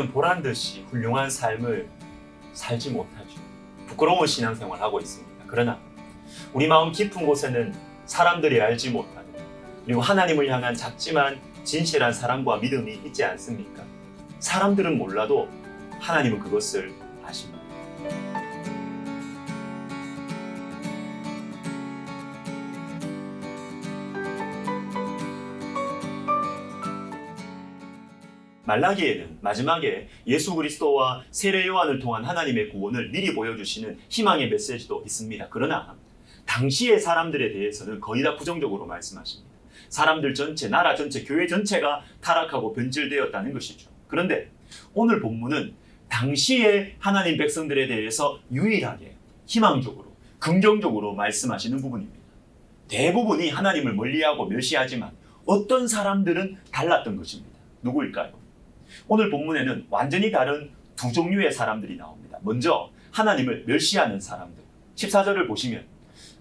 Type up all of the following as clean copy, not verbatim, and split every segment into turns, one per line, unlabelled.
우리는 보란듯이 훌륭한 삶을 살지 못하죠. 부끄러운 신앙생활을 하고 있습니다. 그러나 우리 마음 깊은 곳에는 사람들이 알지 못하는, 그리고 하나님을 향한 작지만 진실한 사랑과 믿음이 있지 않습니까? 사람들은 몰라도 하나님은 그것을 아십니다. 말라기에는 마지막에 예수 그리스도와 세례 요한을 통한 하나님의 구원을 미리 보여주시는 희망의 메시지도 있습니다. 그러나 당시의 사람들에 대해서는 거의 다 부정적으로 말씀하십니다. 사람들 전체, 나라 전체, 교회 전체가 타락하고 변질되었다는 것이죠. 그런데 오늘 본문은 당시의 하나님 백성들에 대해서 유일하게 희망적으로, 긍정적으로 말씀하시는 부분입니다. 대부분이 하나님을 멀리하고 멸시하지만 어떤 사람들은 달랐던 것입니다. 누구일까요? 오늘 본문에는 완전히 다른 두 종류의 사람들이 나옵니다. 먼저 하나님을 멸시하는 사람들. 14절을 보시면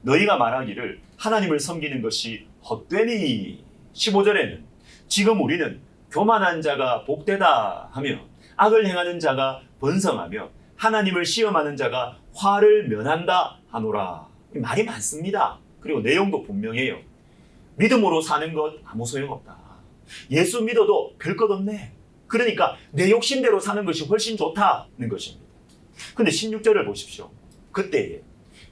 너희가 말하기를 하나님을 섬기는 것이 헛되니, 15절에는 지금 우리는 교만한 자가 복되다 하며 악을 행하는 자가 번성하며 하나님을 시험하는 자가 화를 면한다 하노라. 말이 많습니다. 그리고 내용도 분명해요. 믿음으로 사는 것 아무 소용없다. 예수 믿어도 별 것 없네. 그러니까 내 욕심대로 사는 것이 훨씬 좋다는 것입니다. 근데 16절을 보십시오. 그때에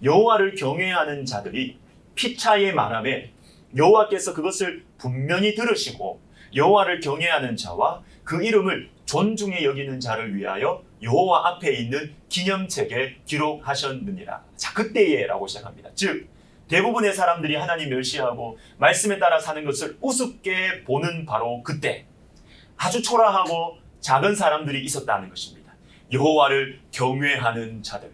여호와를 경외하는 자들이 피차의 말함에 여호와께서 그것을 분명히 들으시고 여호와를 경외하는 자와 그 이름을 존중히 여기는 자를 위하여 여호와 앞에 있는 기념책에 기록하셨느니라. 자, 그때에 라고 시작합니다. 즉 대부분의 사람들이 하나님 멸시하고 말씀에 따라 사는 것을 우습게 보는 바로 그때 아주 초라하고 작은 사람들이 있었다는 것입니다. 여호와를 경외하는 자들,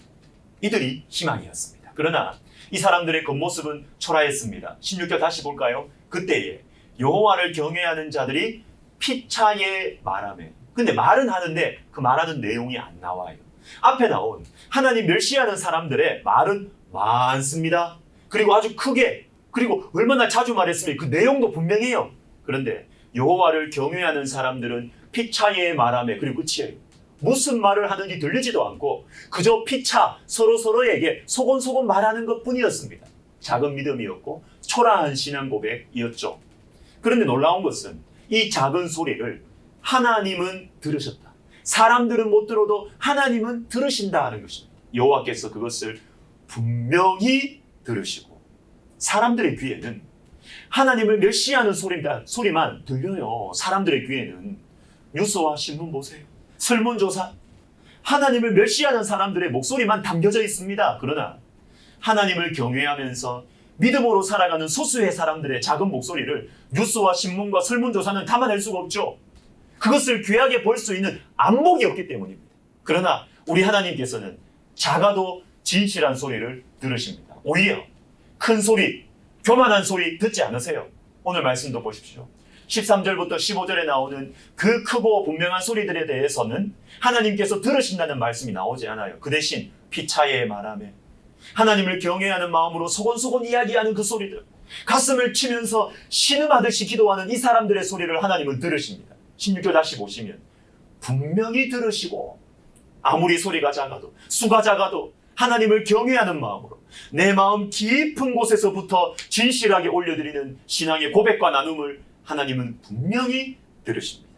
이들이 희망이었습니다. 그러나 이 사람들의 겉모습은 초라했습니다. 16절 다시 볼까요? 그때에 여호와를 경외하는 자들이 피차에 말하며, 근데 말은 하는데 그 말하는 내용이 안 나와요. 앞에 나온 하나님 멸시하는 사람들의 말은 많습니다. 그리고 아주 크게, 그리고 얼마나 자주 말했으면 그 내용도 분명해요. 그런데 여호와를 경외하는 사람들은 피차에 말하며, 그리고 끝이에요. 무슨 말을 하는지 들리지도 않고 그저 피차, 서로에게 소곤소곤 말하는 것뿐이었습니다. 작은 믿음이었고 초라한 신앙 고백이었죠. 그런데 놀라운 것은 이 작은 소리를 하나님은 들으셨다. 사람들은 못 들어도 하나님은 들으신다는 것입니다. 여호와께서 그것을 분명히 들으시고, 사람들의 귀에는 하나님을 멸시하는 소리만 들려요. 사람들의 귀에는. 뉴스와 신문 보세요. 설문조사. 하나님을 멸시하는 사람들의 목소리만 담겨져 있습니다. 그러나 하나님을 경외하면서 믿음으로 살아가는 소수의 사람들의 작은 목소리를 뉴스와 신문과 설문조사는 담아낼 수가 없죠. 그것을 귀하게 볼 수 있는 안목이 없기 때문입니다. 그러나 우리 하나님께서는 작아도 진실한 소리를 들으십니다. 오히려 큰 소리, 교만한 소리 듣지 않으세요. 오늘 말씀도 보십시오. 13절부터 15절에 나오는 그 크고 분명한 소리들에 대해서는 하나님께서 들으신다는 말씀이 나오지 않아요. 그 대신 피차에 말하며 하나님을 경외하는 마음으로 소곤소곤 이야기하는 그 소리들, 가슴을 치면서 신음하듯이 기도하는 이 사람들의 소리를 하나님은 들으십니다. 16절 다시 보시면 분명히 들으시고, 아무리 소리가 작아도, 수가 작아도 하나님을 경외하는 마음으로 내 마음 깊은 곳에서부터 진실하게 올려드리는 신앙의 고백과 나눔을 하나님은 분명히 들으십니다.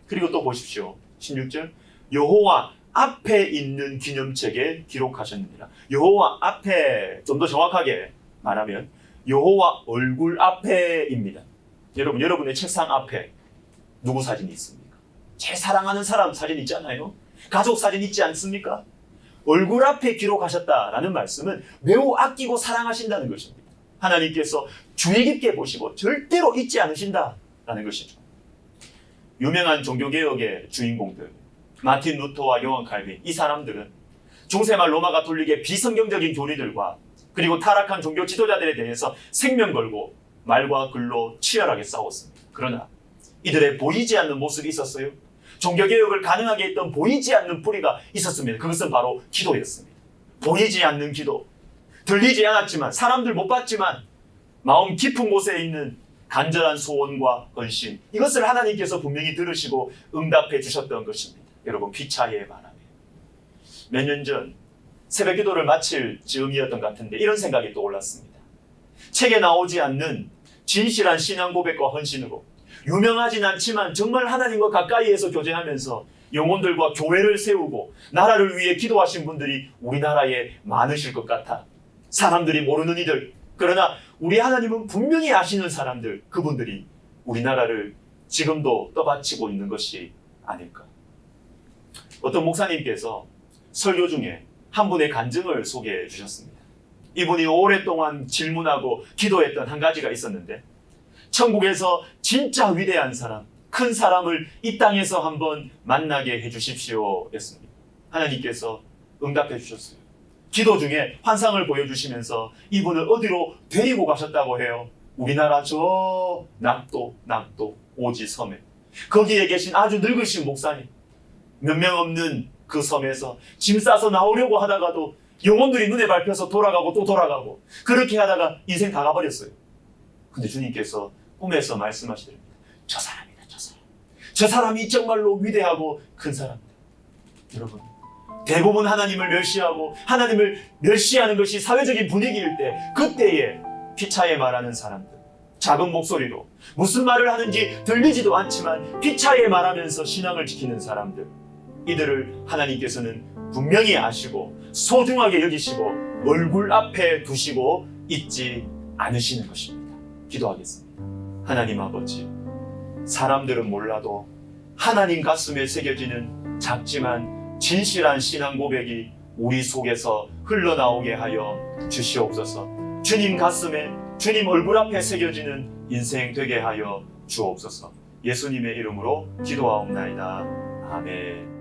그리고 또 보십시오. 16절 여호와 앞에 있는 기념책에 기록하셨느니라. 여호와 앞에, 좀 더 정확하게 말하면 여호와 얼굴 앞에입니다. 여러분의 책상 앞에 누구 사진이 있습니까? 제 사랑하는 사람 사진 있잖아요. 가족 사진 있지 않습니까? 얼굴 앞에 기록하셨다라는 말씀은 매우 아끼고 사랑하신다는 것입니다. 하나님께서 주의 깊게 보시고 절대로 잊지 않으신다라는 것이죠. 유명한 종교개혁의 주인공들, 마틴 루터와 요한 칼빈, 이 사람들은 중세말 로마 가톨릭의 비성경적인 교리들과 그리고 타락한 종교 지도자들에 대해서 생명 걸고 말과 글로 치열하게 싸웠습니다. 그러나 이들의 보이지 않는 모습이 있었어요. 종교개혁을 가능하게 했던 보이지 않는 뿌리가 있었습니다. 그것은 바로 기도였습니다. 보이지 않는 기도, 들리지 않았지만, 사람들 못 봤지만 마음 깊은 곳에 있는 간절한 소원과 헌신, 이것을 하나님께서 분명히 들으시고 응답해 주셨던 것입니다. 여러분, 피차의 바람에 몇 년 전 새벽 기도를 마칠 즈음이었던 것 같은데 이런 생각이 떠올랐습니다. 책에 나오지 않는 진실한 신앙 고백과 헌신으로 유명하진 않지만 정말 하나님과 가까이에서 교제하면서 영혼들과 교회를 세우고 나라를 위해 기도하신 분들이 우리나라에 많으실 것 같아. 사람들이 모르는 이들, 그러나 우리 하나님은 분명히 아시는 사람들, 그분들이 우리나라를 지금도 떠받치고 있는 것이 아닐까. 어떤 목사님께서 설교 중에 한 분의 간증을 소개해 주셨습니다. 이분이 오랫동안 질문하고 기도했던 한 가지가 있었는데, 천국에서 진짜 위대한 사람, 큰 사람을 이 땅에서 한번 만나게 해주십시오 였습니다. 하나님께서 응답해 주셨어요. 기도 중에 환상을 보여주시면서 이분을 어디로 데리고 가셨다고 해요. 우리나라 저 낙도 오지 섬에, 거기에 계신 아주 늙으신 목사님, 몇 명 없는 그 섬에서 짐 싸서 나오려고 하다가도 영혼들이 눈에 밟혀서 돌아가고 또 돌아가고, 그렇게 하다가 인생 다 가버렸어요. 근데 주님께서 꿈에서 말씀하시더랍니다. 저 사람이다, 저 사람. 저 사람이 정말로 위대하고 큰 사람이다. 여러분, 대부분 하나님을 멸시하고 하나님을 멸시하는 것이 사회적인 분위기일 때, 그때에 피차에 말하는 사람들, 작은 목소리로 무슨 말을 하는지 들리지도 않지만 피차에 말하면서 신앙을 지키는 사람들, 이들을 하나님께서는 분명히 아시고 소중하게 여기시고 얼굴 앞에 두시고 있지 않으시는 것입니다. 기도하겠습니다. 하나님 아버지, 사람들은 몰라도 하나님 가슴에 새겨지는 작지만 진실한 신앙 고백이 우리 속에서 흘러나오게 하여 주시옵소서. 주님 가슴에, 주님 얼굴 앞에 새겨지는 인생 되게 하여 주옵소서. 예수님의 이름으로 기도하옵나이다. 아멘.